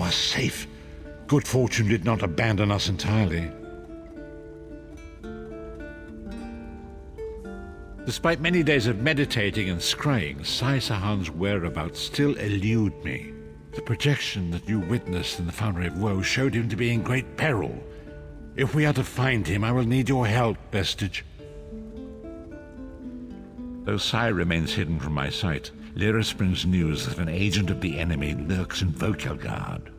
are safe. Good fortune did not abandon us entirely. Despite many days of meditating and scrying, Sai Sahan's whereabouts still elude me. The projection that you witnessed in the Foundry of Woe showed him to be in great peril. If we are to find him, I will need your help, Vestige. Though Sai remains hidden from my sight, Lyris brings news that an agent of the enemy lurks in Vokelgard.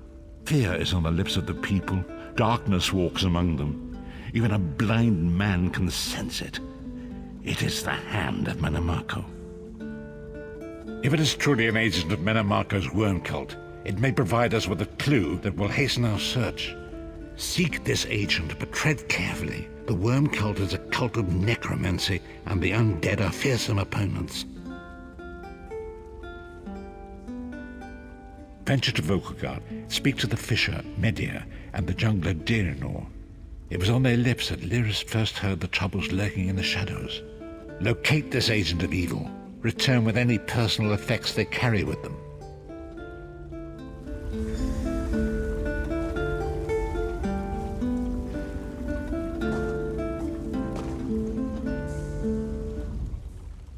Fear is on the lips of the people, darkness walks among them. Even a blind man can sense it. It is the hand of Menamarco. If it is truly an agent of Menamarco's worm cult, it may provide us with a clue that will hasten our search. Seek this agent, but tread carefully. The worm cult is a cult of necromancy, and the undead are fearsome opponents. Venture to Vokelgard, speak to the fisher, Media, and the jungler, Dirinor. It was on their lips that Lyris first heard the troubles lurking in the shadows. Locate this agent of evil. Return with any personal effects they carry with them.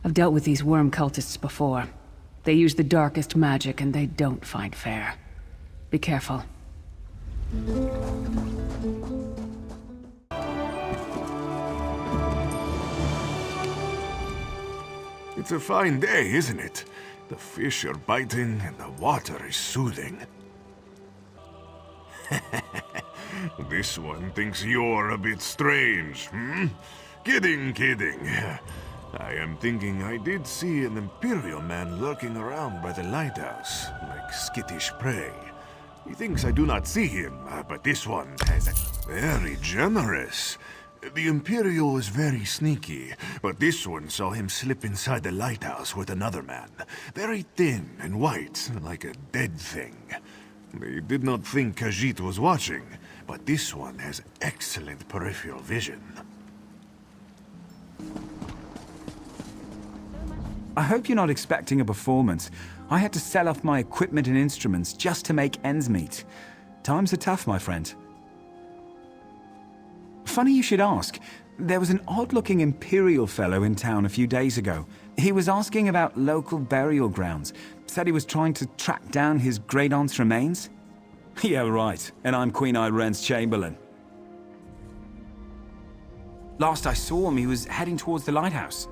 I've dealt with these worm cultists before. They use the darkest magic and they don't find fair. Be careful. It's a fine day, isn't it? The fish are biting and the water is soothing. This one thinks you're a bit strange, hmm? Kidding. I am thinking I did see an Imperial man lurking around by the lighthouse, like skittish prey. He thinks I do not see him, but this one has a... Very generous. The Imperial is very sneaky, but this one saw him slip inside the lighthouse with another man. Very thin and white, like a dead thing. They did not think Khajiit was watching, but this one has excellent peripheral vision. I hope you're not expecting a performance. I had to sell off my equipment and instruments just to make ends meet. Times are tough, my friend. Funny you should ask. There was an odd-looking Imperial fellow in town a few days ago. He was asking about local burial grounds. Said he was trying to track down his great-aunt's remains. Yeah, right. And I'm Queen Irene's Chamberlain. Last I saw him, he was heading towards the lighthouse.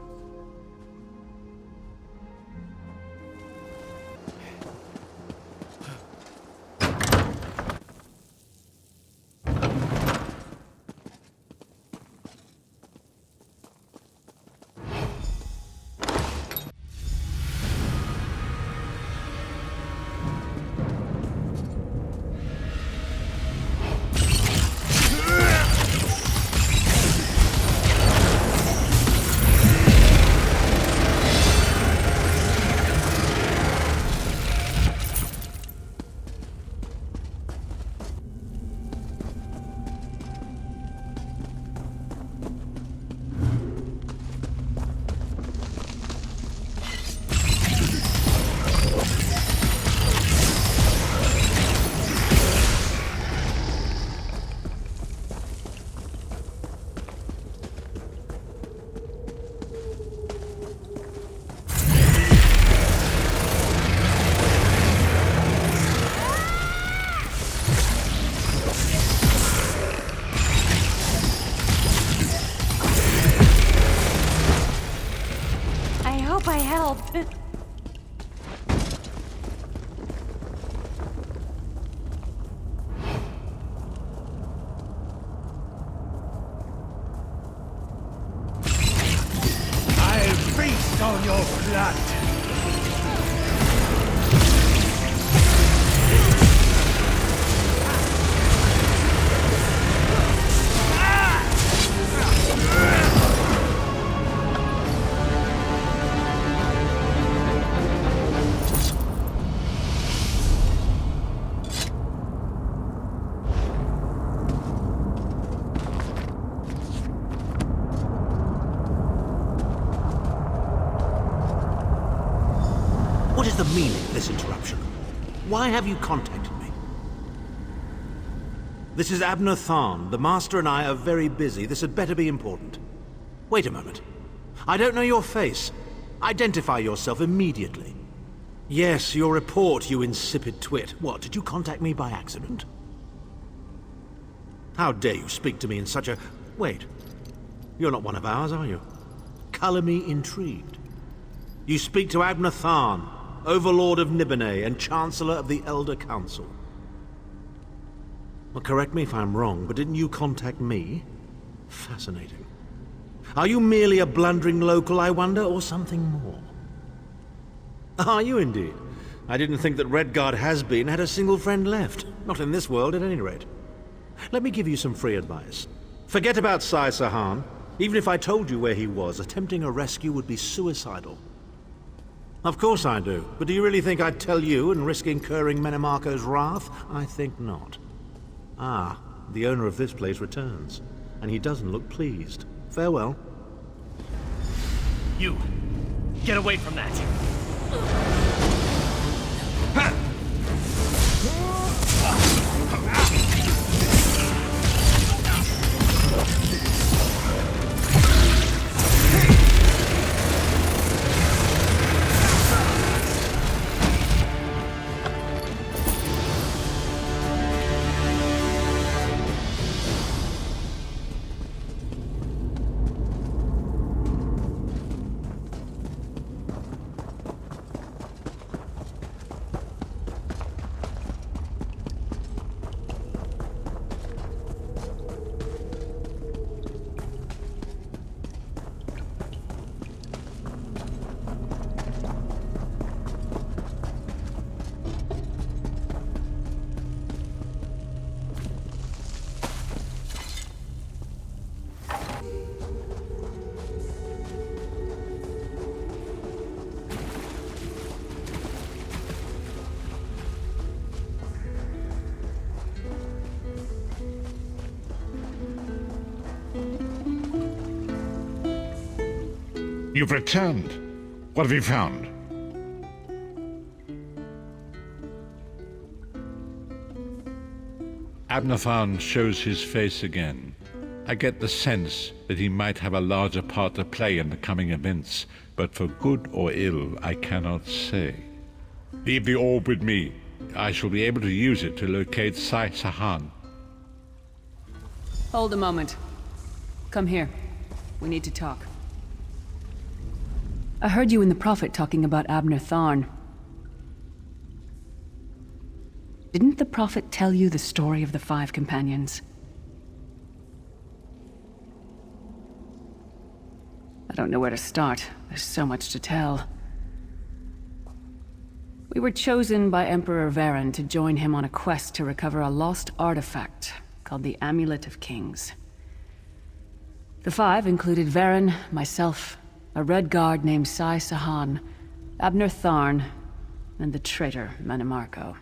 I helped. I'll feast on your blood. What is the meaning of this interruption? Why have you contacted me? This is Abnur Tharn. The Master and I are very busy. This had better be important. Wait a moment. I don't know your face. Identify yourself immediately. Yes, your report, you insipid twit. What, did you contact me by accident? How dare you speak to me in such a... Wait. You're not one of ours, are you? Color me intrigued. You speak to Abnur Tharn, Overlord of Nibene and Chancellor of the Elder Council. Well, correct me if I'm wrong, but didn't you contact me? Fascinating. Are you merely a blundering local, I wonder, or something more? Are you indeed? I didn't think that Redguard has-been had a single friend left. Not in this world, at any rate. Let me give you some free advice. Forget about Sai Sahan. Even if I told you where he was, attempting a rescue would be suicidal. Of course I do, but do you really think I'd tell you and risk incurring Menemarco's wrath? I think not. Ah, the owner of this place returns, and he doesn't look pleased. Farewell. You! Get away from that! You've returned. What have you found? Abnur Tharn shows his face again. I get the sense that he might have a larger part to play in the coming events, but for good or ill, I cannot say. Leave the orb with me. I shall be able to use it to locate Sai Sahan. Hold a moment. Come here. We need to talk. I heard you and the Prophet talking about Abnur Tharn. Didn't the Prophet tell you the story of the 5 companions? I don't know where to start. There's so much to tell. We were chosen by Emperor Varen to join him on a quest to recover a lost artifact called the Amulet of Kings. The 5 included Varen, myself, a Red Guard named Sai Sahan, Abnur Tharn, and the traitor Menemarco.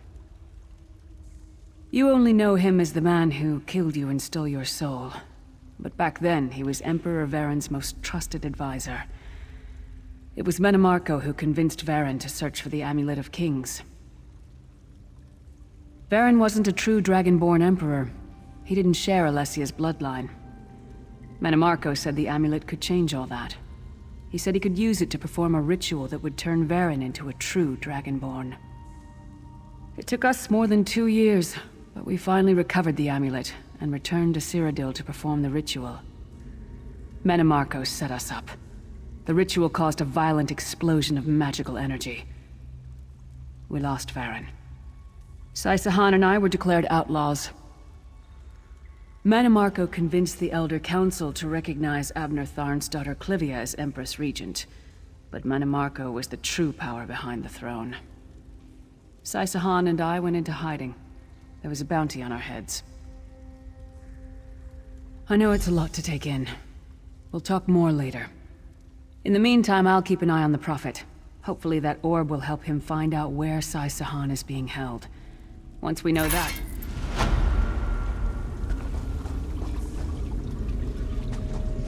You only know him as the man who killed you and stole your soul. But back then, he was Emperor Varen's most trusted advisor. It was Menemarco who convinced Varen to search for the Amulet of Kings. Varen wasn't a true Dragonborn Emperor. He didn't share Alessia's bloodline. Menemarco said the amulet could change all that. He said he could use it to perform a ritual that would turn Varen into a true Dragonborn. It took us more than 2 years, but we finally recovered the amulet and returned to Cyrodiil to perform the ritual. Menemarco set us up. The ritual caused a violent explosion of magical energy. We lost Varen. Sai Sahan and I were declared outlaws. Menemarco convinced the Elder Council to recognize Abnur Tharn's daughter Clivia as Empress Regent, but Menemarco was the true power behind the throne. Sai Sahan and I went into hiding. There was a bounty on our heads. I know it's a lot to take in. We'll talk more later. In the meantime, I'll keep an eye on the Prophet. Hopefully that orb will help him find out where Sai Sahan is being held. Once we know that,